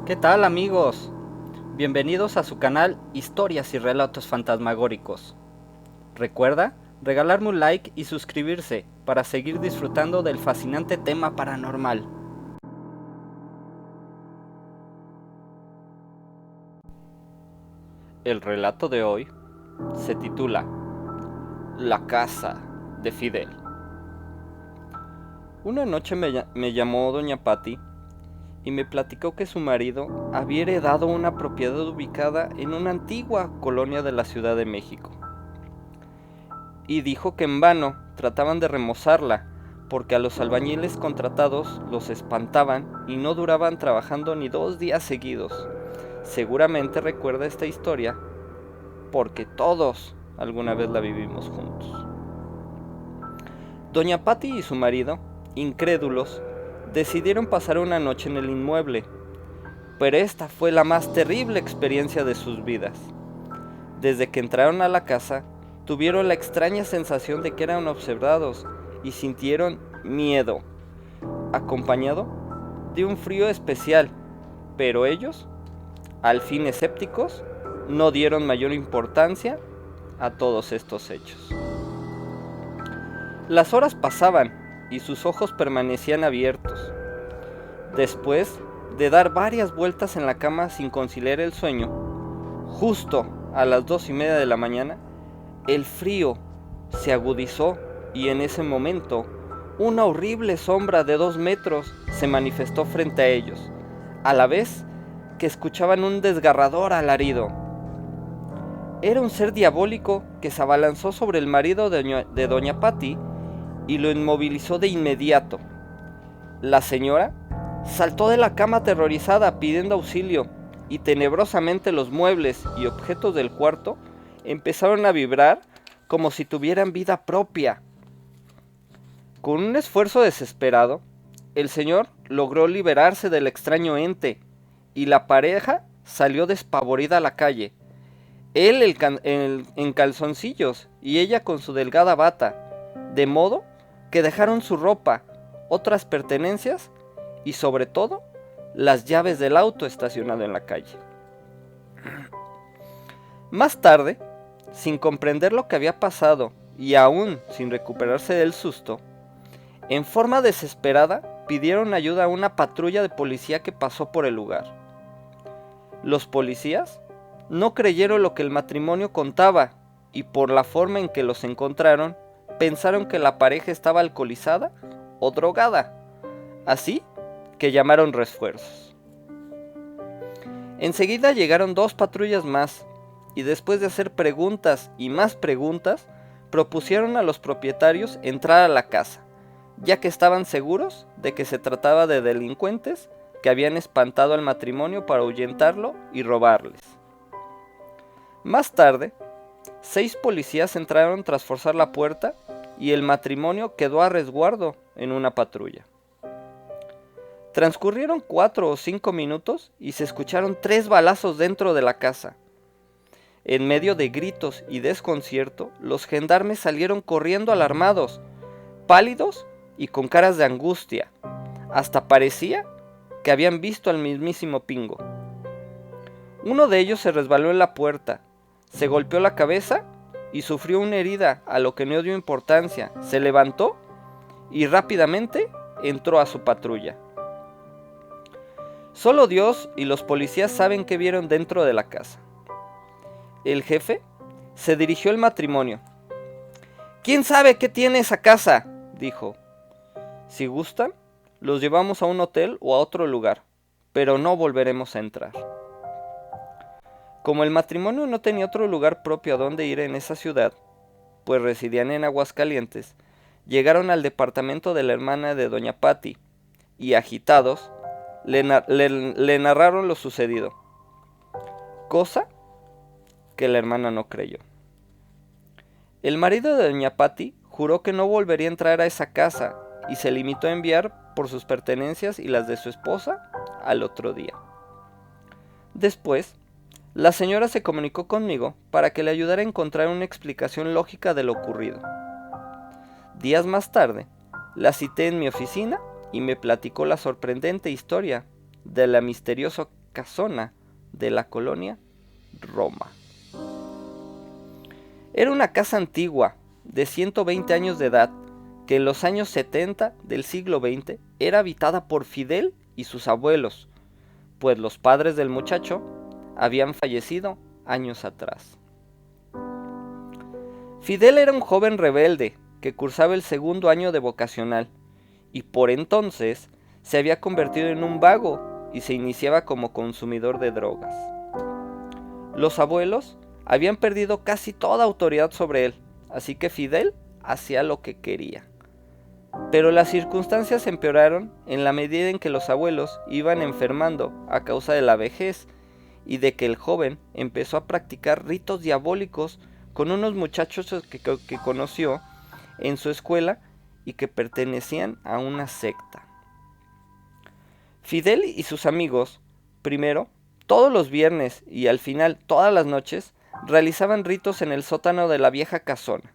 ¿Qué tal, amigos? Bienvenidos a su canal Historias y Relatos Fantasmagóricos. Recuerda regalarme un like y suscribirse para seguir disfrutando del fascinante tema paranormal. El relato de hoy se titula La casa de Fidel. Una noche me llamó doña Patti y me platicó que su marido había heredado una propiedad ubicada en una antigua colonia de la Ciudad de México. Y dijo que en vano trataban de remozarla, porque a los albañiles contratados los espantaban y no duraban trabajando ni 2 días seguidos. Seguramente recuerda esta historia, porque todos alguna vez la vivimos juntos. Doña Patti y su marido, incrédulos, decidieron pasar una noche en el inmueble, pero esta fue la más terrible experiencia de sus vidas. Desde que entraron a la casa, tuvieron la extraña sensación de que eran observados y sintieron miedo, acompañado de un frío especial, pero ellos, al fin escépticos, no dieron mayor importancia a todos estos hechos. Las horas pasaban y sus ojos permanecían abiertos. Después de dar varias vueltas en la cama sin conciliar el sueño, justo a las 2:30 de la mañana, el frío se agudizó y en ese momento una horrible sombra de 2 metros se manifestó frente a ellos, a la vez que escuchaban un desgarrador alarido. Era un ser diabólico que se abalanzó sobre el marido de doña Patti y lo inmovilizó de inmediato. La señora saltó de la cama aterrorizada pidiendo auxilio y tenebrosamente los muebles y objetos del cuarto empezaron a vibrar como si tuvieran vida propia. Con un esfuerzo desesperado, el señor logró liberarse del extraño ente y la pareja salió despavorida a la calle. Él en calzoncillos y ella con su delgada bata, de modo que dejaron su ropa, otras pertenencias y sobre todo las llaves del auto estacionado en la calle. Más tarde, sin comprender lo que había pasado y aún sin recuperarse del susto, en forma desesperada pidieron ayuda a una patrulla de policía que pasó por el lugar. Los policías no creyeron lo que el matrimonio contaba y por la forma en que los encontraron, pensaron que la pareja estaba alcoholizada o drogada, así que llamaron refuerzos. Enseguida llegaron 2 patrullas más y después de hacer preguntas y más preguntas, propusieron a los propietarios entrar a la casa, ya que estaban seguros de que se trataba de delincuentes que habían espantado al matrimonio para ahuyentarlo y robarles. Más tarde, 6 policías entraron tras forzar la puerta y el matrimonio quedó a resguardo en una patrulla. Transcurrieron 4 o 5 minutos y se escucharon 3 balazos dentro de la casa. En medio de gritos y desconcierto, los gendarmes salieron corriendo alarmados, pálidos y con caras de angustia. Hasta parecía que habían visto al mismísimo Pingo. Uno de ellos se resbaló en la puerta, se golpeó la cabeza y sufrió una herida, a lo que no dio importancia. Se levantó y rápidamente entró a su patrulla. Solo Dios y los policías saben qué vieron dentro de la casa. El jefe se dirigió al matrimonio. ¿Quién sabe qué tiene esa casa?, dijo. Si gustan, los llevamos a un hotel o a otro lugar, pero no volveremos a entrar. Como el matrimonio no tenía otro lugar propio a donde ir en esa ciudad, pues residían en Aguascalientes, llegaron al departamento de la hermana de doña Patti y, agitados, le narraron lo sucedido, cosa que la hermana no creyó. El marido de doña Patti juró que no volvería a entrar a esa casa y se limitó a enviar por sus pertenencias y las de su esposa al otro día. Después, la señora se comunicó conmigo para que le ayudara a encontrar una explicación lógica de lo ocurrido. Días más tarde, la cité en mi oficina y me platicó la sorprendente historia de la misteriosa casona de la colonia Roma. Era una casa antigua, de 120 años de edad, que en los años 70 del siglo XX era habitada por Fidel y sus abuelos, pues los padres del muchacho habían fallecido años atrás. Fidel era un joven rebelde que cursaba el segundo año de vocacional y por entonces se había convertido en un vago y se iniciaba como consumidor de drogas. Los abuelos habían perdido casi toda autoridad sobre él, así que Fidel hacía lo que quería. Pero las circunstancias empeoraron en la medida en que los abuelos iban enfermando a causa de la vejez y de que el joven empezó a practicar ritos diabólicos con unos muchachos que conoció en su escuela y que pertenecían a una secta. Fidel y sus amigos, primero, todos los viernes y al final todas las noches, realizaban ritos en el sótano de la vieja casona,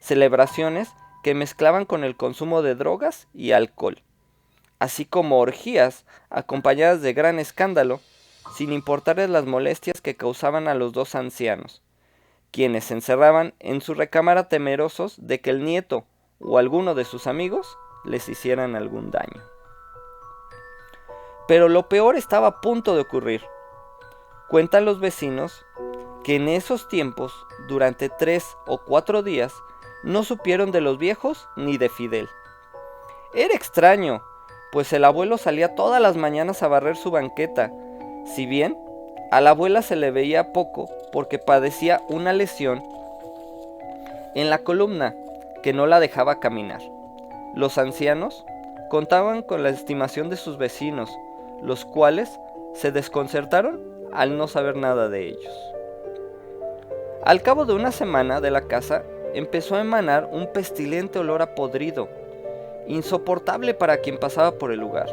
celebraciones que mezclaban con el consumo de drogas y alcohol, así como orgías acompañadas de gran escándalo, sin importarles las molestias que causaban a los dos ancianos, quienes se encerraban en su recámara temerosos de que el nieto o alguno de sus amigos les hicieran algún daño. Pero lo peor estaba a punto de ocurrir. Cuentan los vecinos que en esos tiempos, durante 3 o 4 días, no supieron de los viejos ni de Fidel. Era extraño, pues el abuelo salía todas las mañanas a barrer su banqueta, si bien a la abuela se le veía poco porque padecía una lesión en la columna que no la dejaba caminar. Los ancianos contaban con la estimación de sus vecinos, los cuales se desconcertaron al no saber nada de ellos. Al cabo de una semana de la casa empezó a emanar un pestilente olor a podrido, insoportable para quien pasaba por el lugar.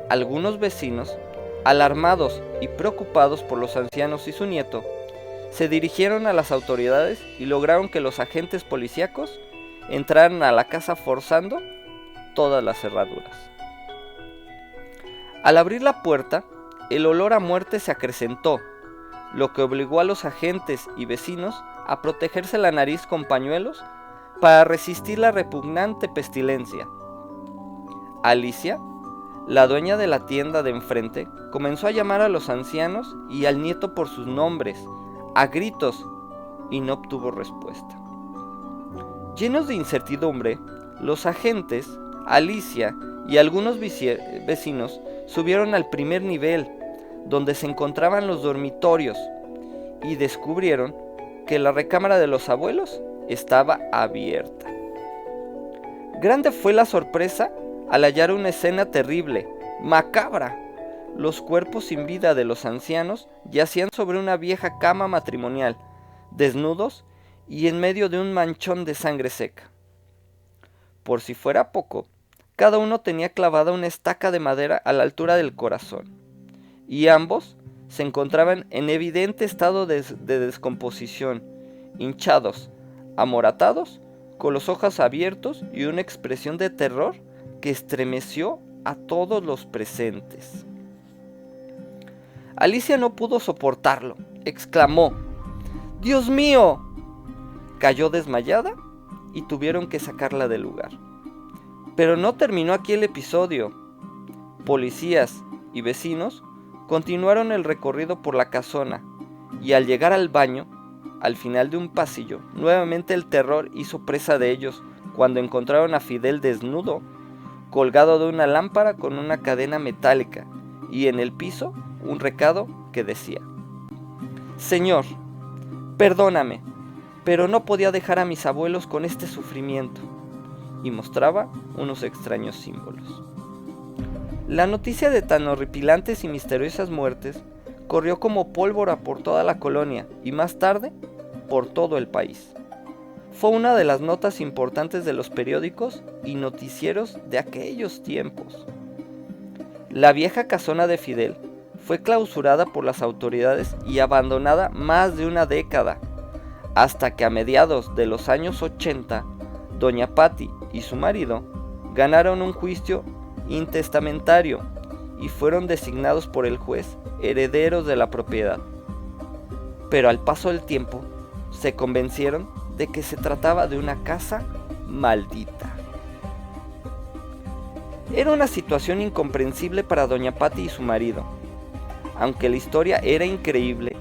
Algunos vecinos, alarmados y preocupados por los ancianos y su nieto, se dirigieron a las autoridades y lograron que los agentes policíacos entraran a la casa forzando todas las cerraduras. Al abrir la puerta, el olor a muerte se acrecentó, lo que obligó a los agentes y vecinos a protegerse la nariz con pañuelos para resistir la repugnante pestilencia. Alicia, la dueña de la tienda de enfrente, comenzó a llamar a los ancianos y al nieto por sus nombres, a gritos, y no obtuvo respuesta. Llenos de incertidumbre, los agentes, Alicia y algunos vecinos subieron al primer nivel, donde se encontraban los dormitorios, y descubrieron que la recámara de los abuelos estaba abierta. Grande fue la sorpresa al hallar una escena terrible, macabra. Los cuerpos sin vida de los ancianos yacían sobre una vieja cama matrimonial, desnudos y en medio de un manchón de sangre seca. Por si fuera poco, cada uno tenía clavada una estaca de madera a la altura del corazón, y ambos se encontraban en evidente estado de descomposición, hinchados, amoratados, con los ojos abiertos y una expresión de terror que estremeció a todos los presentes. Alicia no pudo soportarlo, exclamó: ¡Dios mío! Cayó desmayada y tuvieron que sacarla del lugar. Pero no terminó aquí el episodio. Policías y vecinos continuaron el recorrido por la casona, y al llegar al baño, al final de un pasillo, nuevamente el terror hizo presa de ellos cuando encontraron a Fidel desnudo, colgado de una lámpara con una cadena metálica, y en el piso un recado que decía: Señor, perdóname, pero no podía dejar a mis abuelos con este sufrimiento, y mostraba unos extraños símbolos. La noticia de tan horripilantes y misteriosas muertes corrió como pólvora por toda la colonia y más tarde por todo el país. Fue una de las notas importantes de los periódicos y noticieros de aquellos tiempos. La vieja casona de Fidel fue clausurada por las autoridades y abandonada más de una década, hasta que a mediados de los años 80, doña Patty y su marido ganaron un juicio intestamentario y fueron designados por el juez herederos de la propiedad. Pero al paso del tiempo, se convencieron de que se trataba de una casa maldita. Era una situación incomprensible para doña Patti y su marido. Aunque la historia era increíble,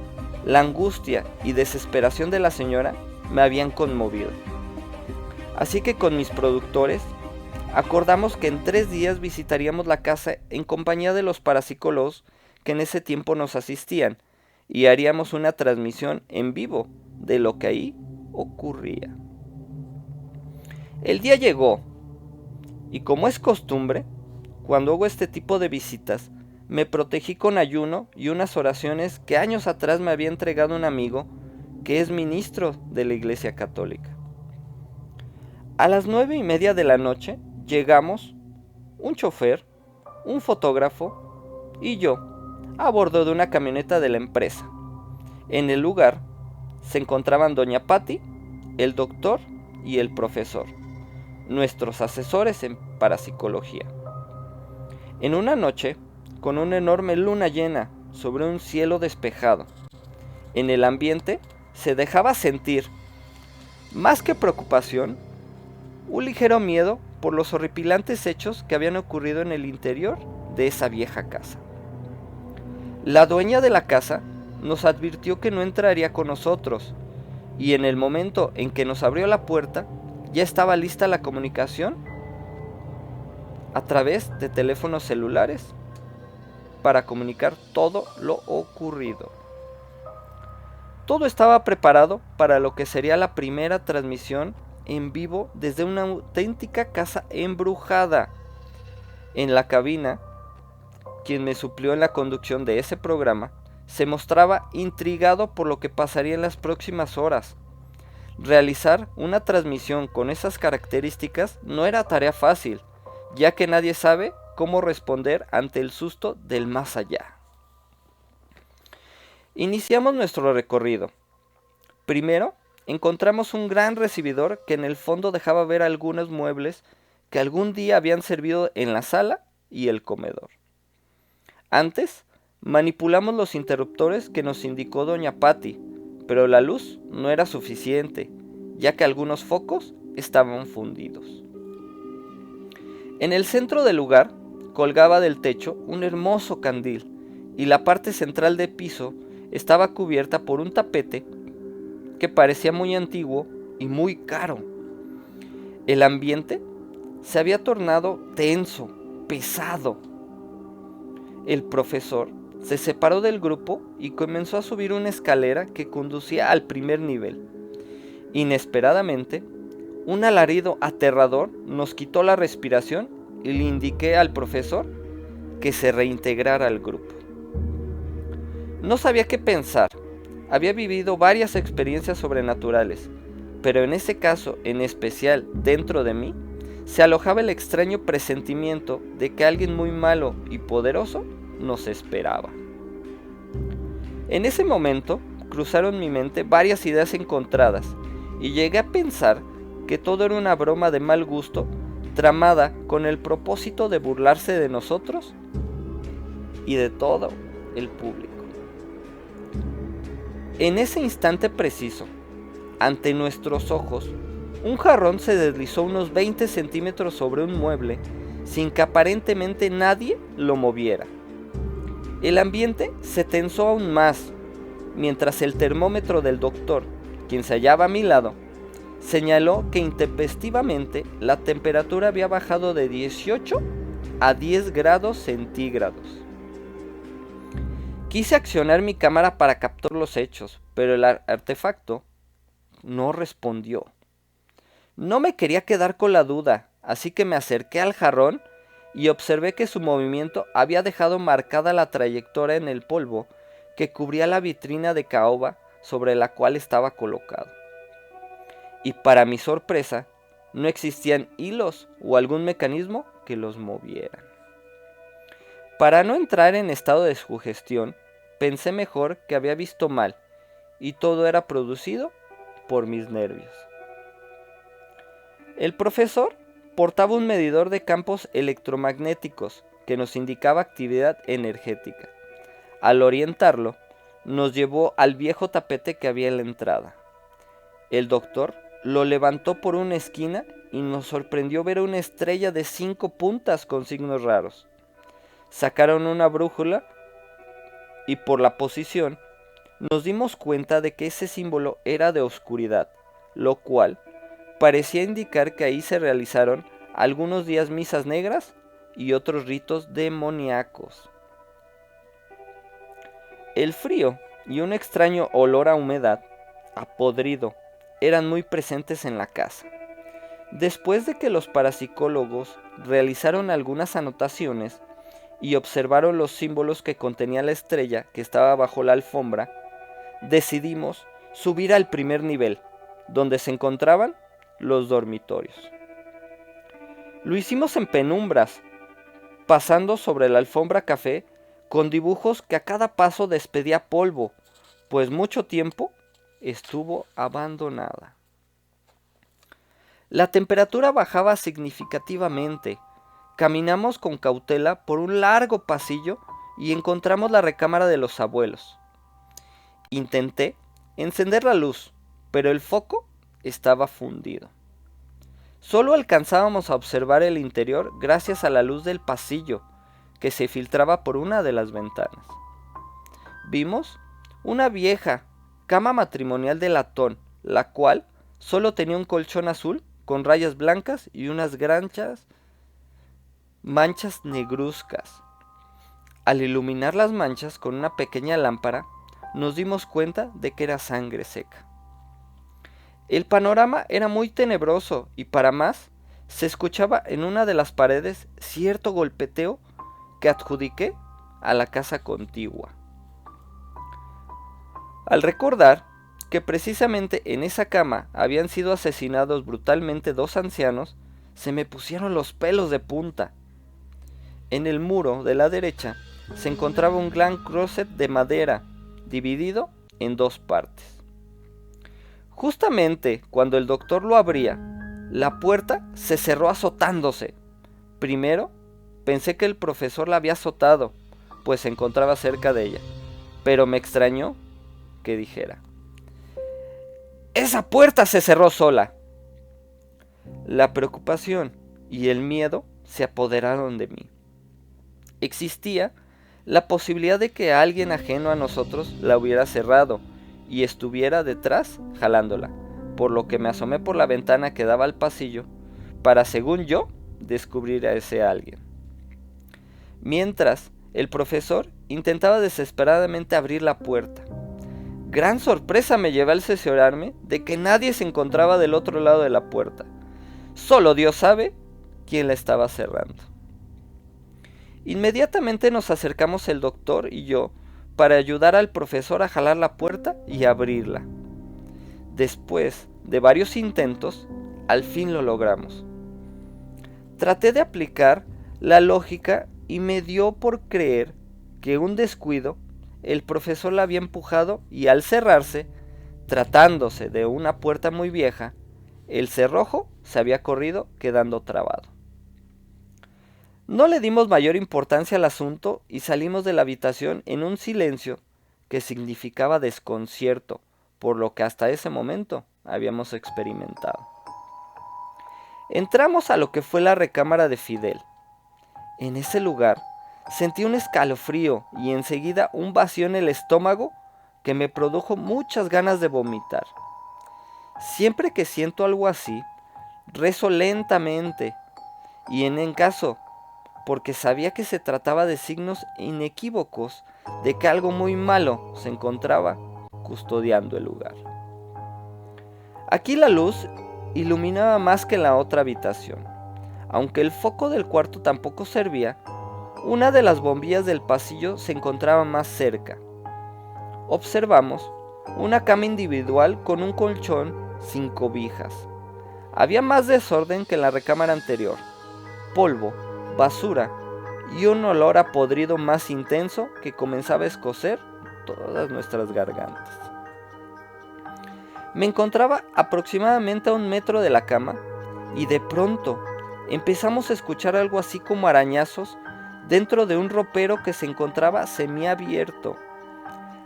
la angustia y desesperación de la señora me habían conmovido. Así que con mis productores acordamos que en 3 días visitaríamos la casa en compañía de los parapsicólogos que en ese tiempo nos asistían y haríamos una transmisión en vivo de lo que ahí ocurría. El día llegó y, como es costumbre, cuando hago este tipo de visitas, me protegí con ayuno y unas oraciones que años atrás me había entregado un amigo que es ministro de la Iglesia Católica. A las 9:30 de la noche llegamos, un chofer, un fotógrafo y yo, a bordo de una camioneta de la empresa. En el lugar se encontraban doña Patti, el doctor y el profesor, nuestros asesores en parapsicología. En una noche, con una enorme luna llena sobre un cielo despejado, en el ambiente se dejaba sentir, más que preocupación, un ligero miedo por los horripilantes hechos que habían ocurrido en el interior de esa vieja casa. La dueña de la casa nos advirtió que no entraría con nosotros, y en el momento en que nos abrió la puerta, ya estaba lista la comunicación a través de teléfonos celulares para comunicar todo lo ocurrido. Todo estaba preparado para lo que sería la primera transmisión en vivo desde una auténtica casa embrujada. En la cabina, quien me suplió en la conducción de ese programa, se mostraba intrigado por lo que pasaría en las próximas horas. Realizar una transmisión con esas características no era tarea fácil, ya que nadie sabe cómo responder ante el susto del más allá. Iniciamos nuestro recorrido. Primero, encontramos un gran recibidor que en el fondo dejaba ver algunos muebles que algún día habían servido en la sala y el comedor. Antes, manipulamos los interruptores que nos indicó doña Patti, pero la luz no era suficiente, ya que algunos focos estaban fundidos. En el centro del lugar colgaba del techo un hermoso candil y la parte central del piso estaba cubierta por un tapete que parecía muy antiguo y muy caro. El ambiente se había tornado tenso, pesado. El profesor se separó del grupo y comenzó a subir una escalera que conducía al primer nivel. Inesperadamente, un alarido aterrador nos quitó la respiración y le indiqué al profesor que se reintegrara al grupo. No sabía qué pensar. Había vivido varias experiencias sobrenaturales, pero en ese caso en especial dentro de mí se alojaba el extraño presentimiento de que alguien muy malo y poderoso nos esperaba. En ese momento cruzaron mi mente varias ideas encontradas y llegué a pensar que todo era una broma de mal gusto tramada con el propósito de burlarse de nosotros y de todo el público. En ese instante preciso, ante nuestros ojos, un jarrón se deslizó unos 20 centímetros sobre un mueble sin que aparentemente nadie lo moviera. El ambiente se tensó aún más, mientras el termómetro del doctor, quien se hallaba a mi lado, señaló que intempestivamente la temperatura había bajado de 18 a 10 grados centígrados. Quise accionar mi cámara para captar los hechos, pero el artefacto no respondió. No me quería quedar con la duda, así que me acerqué al jarrón y observé que su movimiento había dejado marcada la trayectoria en el polvo que cubría la vitrina de caoba sobre la cual estaba colocado. Y para mi sorpresa, no existían hilos o algún mecanismo que los movieran. Para no entrar en estado de sugestión, pensé mejor que había visto mal y todo era producido por mis nervios. El profesor portaba un medidor de campos electromagnéticos que nos indicaba actividad energética. Al orientarlo, nos llevó al viejo tapete que había en la entrada. El doctor lo levantó por una esquina y nos sorprendió ver una estrella de 5 puntas con signos raros. Sacaron una brújula y por la posición nos dimos cuenta de que ese símbolo era de oscuridad, lo cual parecía indicar que ahí se realizaron algunos días misas negras y otros ritos demoníacos. El frío y un extraño olor a humedad, a podrido, eran muy presentes en la casa. Después de que los parapsicólogos realizaron algunas anotaciones y observaron los símbolos que contenía la estrella que estaba bajo la alfombra, decidimos subir al primer nivel, donde se encontraban los dormitorios. Lo hicimos en penumbras, pasando sobre la alfombra café con dibujos que a cada paso despedía polvo, pues mucho tiempo estuvo abandonada. La temperatura bajaba significativamente. Caminamos con cautela por un largo pasillo y encontramos la recámara de los abuelos. Intenté encender la luz, pero el foco estaba fundido. Solo alcanzábamos a observar el interior gracias a la luz del pasillo que se filtraba por una de las ventanas. Vimos una vieja cama matrimonial de latón, la cual solo tenía un colchón azul con rayas blancas y unas grandes manchas negruzcas. Al iluminar las manchas con una pequeña lámpara, nos dimos cuenta de que era sangre seca. El panorama era muy tenebroso y para más, se escuchaba en una de las paredes cierto golpeteo que adjudiqué a la casa contigua. Al recordar que precisamente en esa cama habían sido asesinados brutalmente 2 ancianos, se me pusieron los pelos de punta. En el muro de la derecha se encontraba un gran closet de madera, dividido en 2 partes. Justamente cuando el doctor lo abría, la puerta se cerró azotándose. Primero pensé que el profesor la había azotado, pues se encontraba cerca de ella, pero me extrañó que dijera: ¡esa puerta se cerró sola! La preocupación y el miedo se apoderaron de mí. Existía la posibilidad de que alguien ajeno a nosotros la hubiera cerrado y estuviera detrás jalándola, por lo que me asomé por la ventana que daba al pasillo para, según yo, descubrir a ese alguien. Mientras, el profesor intentaba desesperadamente abrir la puerta. Gran sorpresa me llevé al cerciorarme de que nadie se encontraba del otro lado de la puerta. Solo Dios sabe quién la estaba cerrando. Inmediatamente nos acercamos el doctor y yo para ayudar al profesor a jalar la puerta y abrirla. Después de varios intentos, al fin lo logramos. Traté de aplicar la lógica y me dio por creer que un descuido, el profesor la había empujado y al cerrarse, tratándose de una puerta muy vieja, el cerrojo se había corrido quedando trabado. No le dimos mayor importancia al asunto y salimos de la habitación en un silencio que significaba desconcierto por lo que hasta ese momento habíamos experimentado. Entramos a lo que fue la recámara de Fidel. En ese lugar sentí un escalofrío y enseguida un vacío en el estómago que me produjo muchas ganas de vomitar. Siempre que siento algo así, rezo lentamente y en caso, porque sabía que se trataba de signos inequívocos de que algo muy malo se encontraba custodiando el lugar. Aquí la luz iluminaba más que en la otra habitación. Aunque el foco del cuarto tampoco servía, una de las bombillas del pasillo se encontraba más cerca. Observamos una cama individual con un colchón sin cobijas. Había más desorden que en la recámara anterior. Polvo, basura y un olor a podrido más intenso que comenzaba a escocer todas nuestras gargantas. Me encontraba aproximadamente a 1 metro de la cama y de pronto empezamos a escuchar algo así como arañazos dentro de un ropero que se encontraba semiabierto.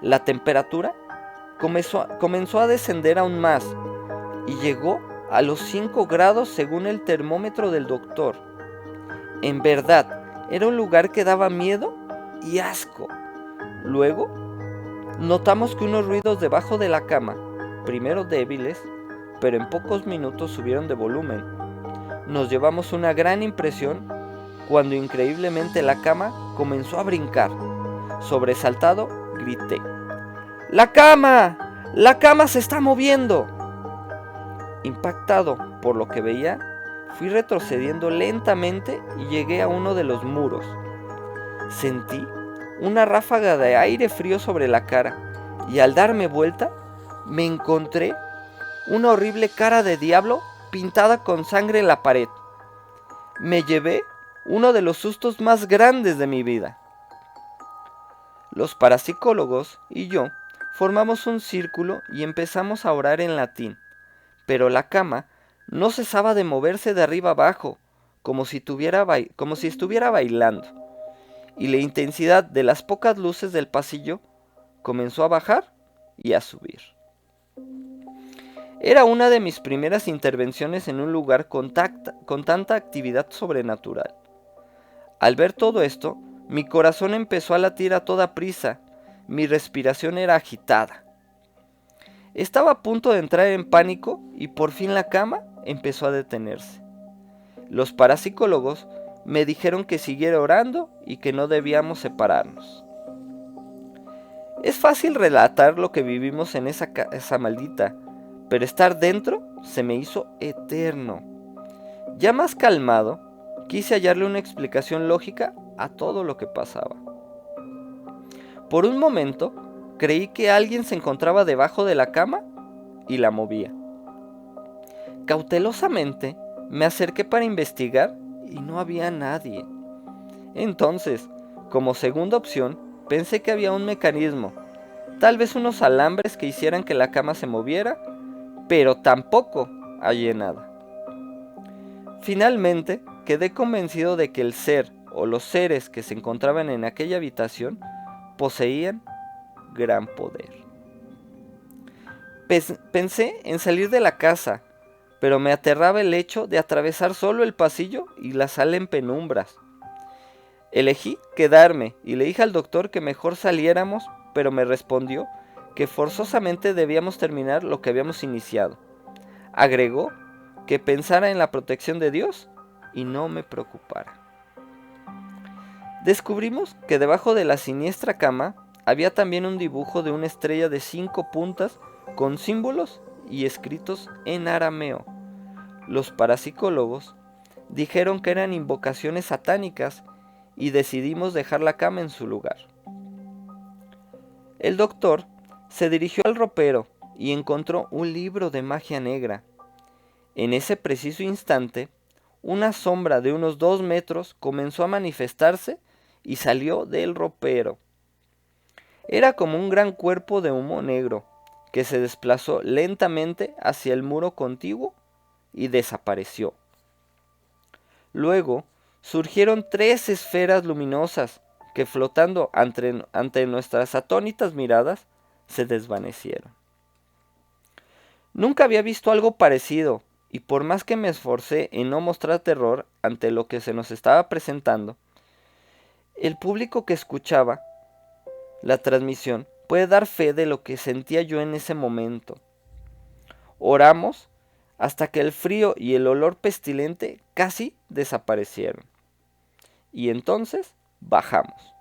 La temperatura comenzó a descender aún más y llegó a los 5 grados según el termómetro del doctor. En verdad, era un lugar que daba miedo y asco. Luego, notamos que unos ruidos debajo de la cama, primero débiles, pero en pocos minutos subieron de volumen. Nos llevamos una gran impresión cuando increíblemente la cama comenzó a brincar. Sobresaltado, grité: ¡La cama! ¡La cama se está moviendo! Impactado por lo que veía, fui retrocediendo lentamente y llegué a uno de los muros. Sentí una ráfaga de aire frío sobre la cara y al darme vuelta me encontré una horrible cara de diablo pintada con sangre en la pared. Me llevé uno de los sustos más grandes de mi vida. Los parapsicólogos y yo formamos un círculo y empezamos a orar en latín, pero la cama no cesaba de moverse de arriba abajo, como si estuviera bailando, y la intensidad de las pocas luces del pasillo comenzó a bajar y a subir. Era una de mis primeras intervenciones en un lugar con tanta actividad sobrenatural. Al ver todo esto, mi corazón empezó a latir a toda prisa, mi respiración era agitada. Estaba a punto de entrar en pánico y por fin la cama empezó a detenerse. Los parapsicólogos me dijeron que siguiera orando y que no debíamos separarnos. Es fácil relatar lo que vivimos en esa casa maldita, pero estar dentro se me hizo eterno. Ya más calmado, quise hallarle una explicación lógica a todo lo que pasaba. Por un momento, creí que alguien se encontraba debajo de la cama y la movía. Cautelosamente, me acerqué para investigar y no había nadie. Entonces, como segunda opción, pensé que había un mecanismo, tal vez unos alambres que hicieran que la cama se moviera, pero tampoco hallé nada. Finalmente, quedé convencido de que el ser o los seres que se encontraban en aquella habitación poseían gran poder. Pensé en salir de la casa, pero me aterraba el hecho de atravesar solo el pasillo y la sala en penumbras. Elegí quedarme y le dije al doctor que mejor saliéramos, pero me respondió que forzosamente debíamos terminar lo que habíamos iniciado. Agregó que pensara en la protección de Dios y no me preocupara. Descubrimos que debajo de la siniestra cama había también un dibujo de una estrella de 5 puntas con símbolos y escritos en arameo. Los parapsicólogos dijeron que eran invocaciones satánicas y decidimos dejar la cama en su lugar. El doctor se dirigió al ropero y encontró un libro de magia negra. En ese preciso instante, una sombra de unos 2 metros comenzó a manifestarse y salió del ropero. Era como un gran cuerpo de humo negro que se desplazó lentamente hacia el muro contiguo y desapareció. Luego surgieron 3 esferas luminosas que, flotando ante nuestras atónitas miradas, se desvanecieron. Nunca había visto algo parecido, y por más que me esforcé en no mostrar terror ante lo que se nos estaba presentando, el público que escuchaba la transmisión puede dar fe de lo que sentía yo en ese momento. Oramos hasta que el frío y el olor pestilente casi desaparecieron. Y entonces bajamos.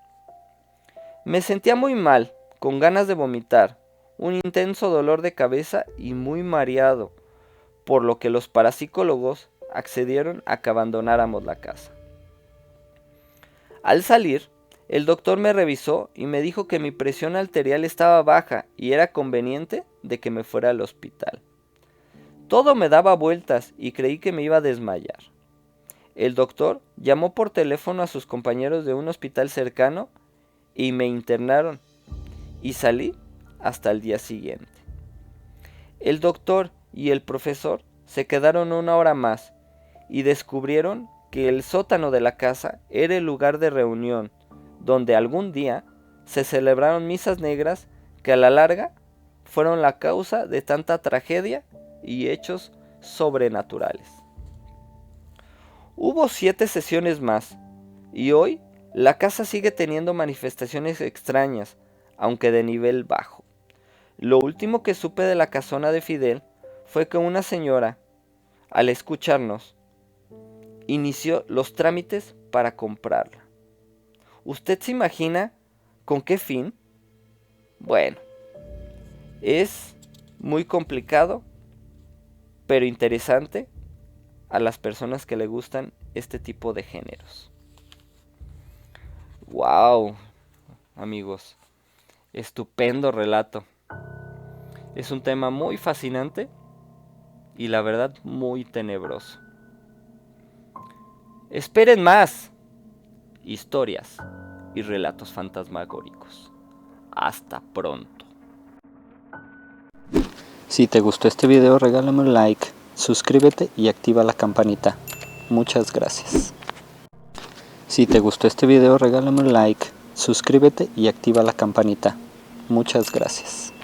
Me sentía muy mal, con ganas de vomitar, un intenso dolor de cabeza y muy mareado, por lo que los parapsicólogos accedieron a que abandonáramos la casa. Al salir, el doctor me revisó y me dijo que mi presión arterial estaba baja y era conveniente de que me fuera al hospital. Todo me daba vueltas y creí que me iba a desmayar. El doctor llamó por teléfono a sus compañeros de un hospital cercano y me internaron, y salí hasta el día siguiente. El doctor y el profesor se quedaron 1 hora más y descubrieron que el sótano de la casa era el lugar de reunión donde algún día se celebraron misas negras que a la larga fueron la causa de tanta tragedia y hechos sobrenaturales. Hubo 7 sesiones más, y hoy la casa sigue teniendo manifestaciones extrañas, aunque de nivel bajo. Lo último que supe de la casona de Fidel fue que una señora, al escucharnos, inició los trámites para comprarla. ¿Usted se imagina con qué fin? Bueno, es muy complicado, pero interesante a las personas que le gustan este tipo de géneros. ¡Wow! Amigos, estupendo relato. Es un tema muy fascinante y la verdad muy tenebroso. Esperen más historias y relatos fantasmagóricos. Hasta pronto. Si te gustó este video, regálame un like, suscríbete y activa la campanita. Muchas gracias. Si te gustó este video, regálame un like, suscríbete y activa la campanita. Muchas gracias.